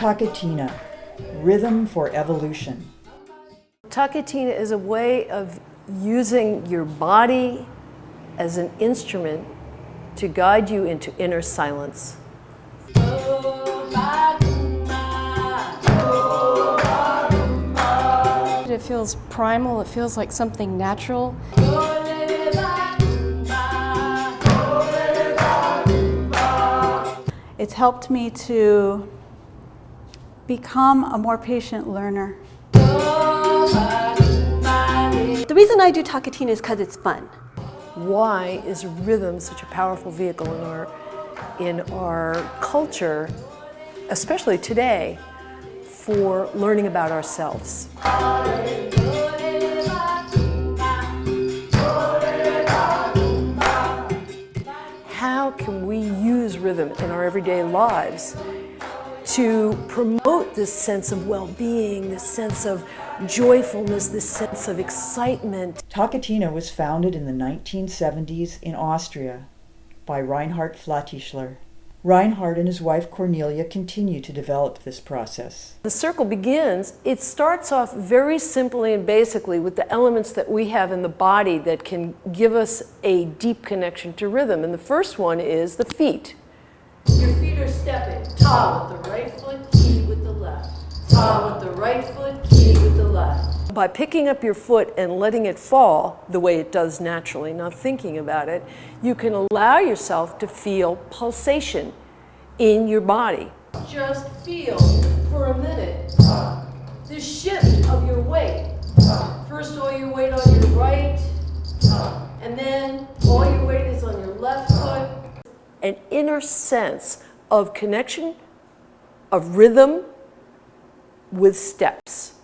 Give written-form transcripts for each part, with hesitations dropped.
TaKeTiNa, Rhythm for Evolution. TaKeTiNa is a way of using your body as an instrument to guide you into inner silence. It feels primal, it feels like something natural. It's helped me to become a more patient learner. The reason I do TaKeTiNa is because it's fun. Why is rhythm such a powerful vehicle in our culture, especially today, for learning about ourselves? How can we use rhythm in our everyday lives to promote this sense of well-being, this sense of joyfulness, this sense of excitement? TaKeTiNa was founded in the 1970s in Austria by Reinhard Flatischler. Reinhard and his wife Cornelia continue to develop this process. The circle begins, it starts off very simply and basically with the elements that we have in the body that can give us a deep connection to rhythm. And the first one is the feet. Your feet are stepping. Ta with the right foot, ki with the left. Ta with the right foot, ki with the left. By picking up your foot and letting it fall the way it does naturally, not thinking about it, you can allow yourself to feel pulsation in your body. Just feel for a minute the shift of your weight. First all your weight on your right, and then all your weight is on your left foot. An inner sense of connection, of rhythm with steps.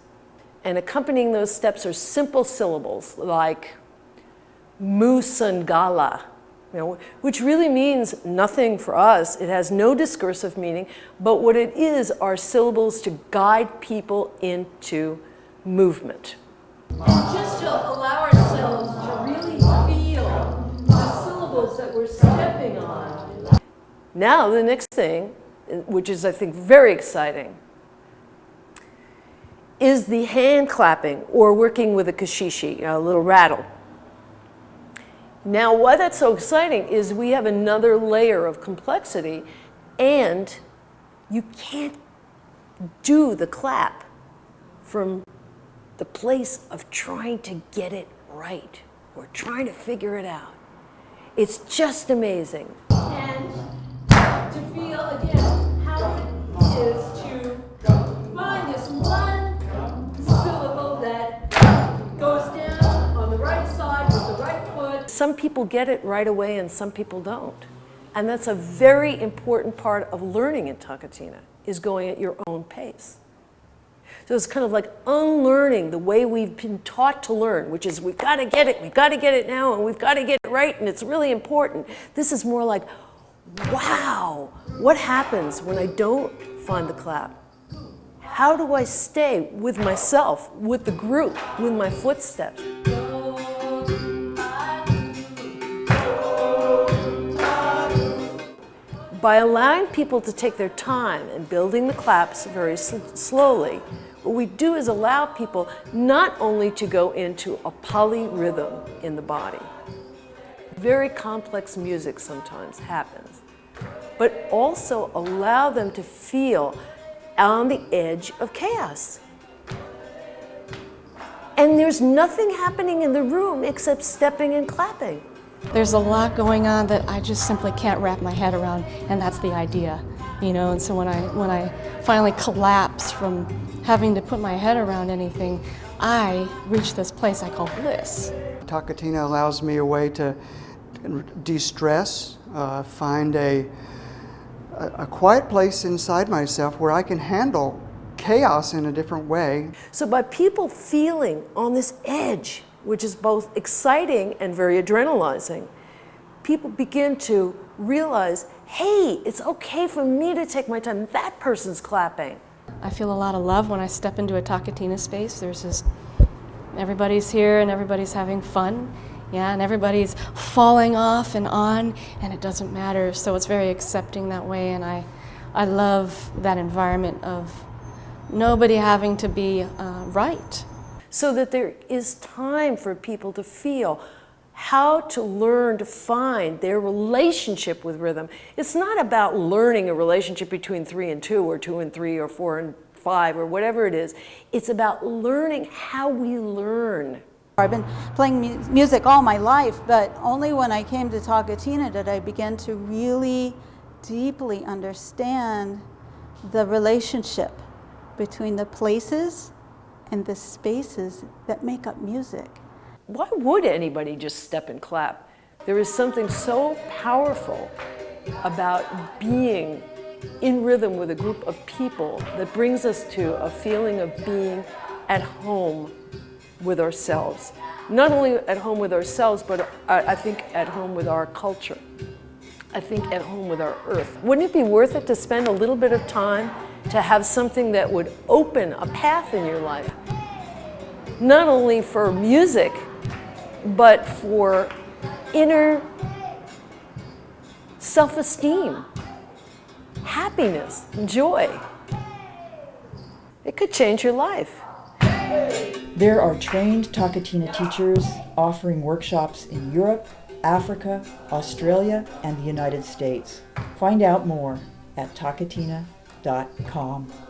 And accompanying those steps are simple syllables like musangala, which really means nothing for us. It has no discursive meaning, but what it is are syllables to guide people into movement. And just to allow ourselves to really feel the syllables that we're stepping on. Now the next thing, which is I think very exciting, is the hand clapping or working with a kashishi, a little rattle. Now why that's so exciting is we have another layer of complexity, and you can't do the clap from the place of trying to get it right or trying to figure it out. It's just amazing. And to feel again how it is to find this one syllable that goes down on the right side with the right foot. Some people get it right away and some people don't. And that's a very important part of learning in TaKeTiNa, is going at your own pace. So it's kind of like unlearning the way we've been taught to learn, which is we've got to get it now, and we've got to get it right, and it's really important. This is more like, wow, what happens when I don't find the clap? How do I stay with myself, with the group, with my footsteps? By allowing people to take their time and building the claps very slowly, what we do is allow people not only to go into a polyrhythm in the body. Very complex music sometimes happens, but also allow them to feel on the edge of chaos. And there's nothing happening in the room except stepping and clapping. There's a lot going on that I just simply can't wrap my head around, and that's the idea, and so when I finally collapse from having to put my head around anything, I reach this place I call bliss. TaKeTiNa allows me a way to de-stress, find a quiet place inside myself where I can handle chaos in a different way. So by people feeling on this edge, which is both exciting and very adrenalizing, people begin to realize, hey, it's okay for me to take my time. That person's clapping. I feel a lot of love when I step into a TaKeTiNa space. There's just, everybody's here and everybody's having fun. Yeah, and everybody's falling off and on, and it doesn't matter. So it's very accepting that way, and I I love that environment of nobody having to be right. So that there is time for people to feel how to learn to find their relationship with rhythm. It's not about learning a relationship between 3 and 2 or 2 and 3 or 4 and 5 or whatever it is. It's about learning how we learn. I've been playing music all my life, but only when I came to TaKeTiNa did I begin to really deeply understand the relationship between the places and the spaces that make up music. Why would anybody just step and clap? There is something so powerful about being in rhythm with a group of people that brings us to a feeling of being at home with ourselves. Not only at home with ourselves, but I think at home with our culture. I think at home with our earth. Wouldn't it be worth it to spend a little bit of time to have something that would open a path in your life? Not only for music, but for inner self-esteem, happiness, joy. It could change your life. There are trained TaKeTiNa teachers offering workshops in Europe, Africa, Australia, and the United States. Find out more at TaKeTiNa.com.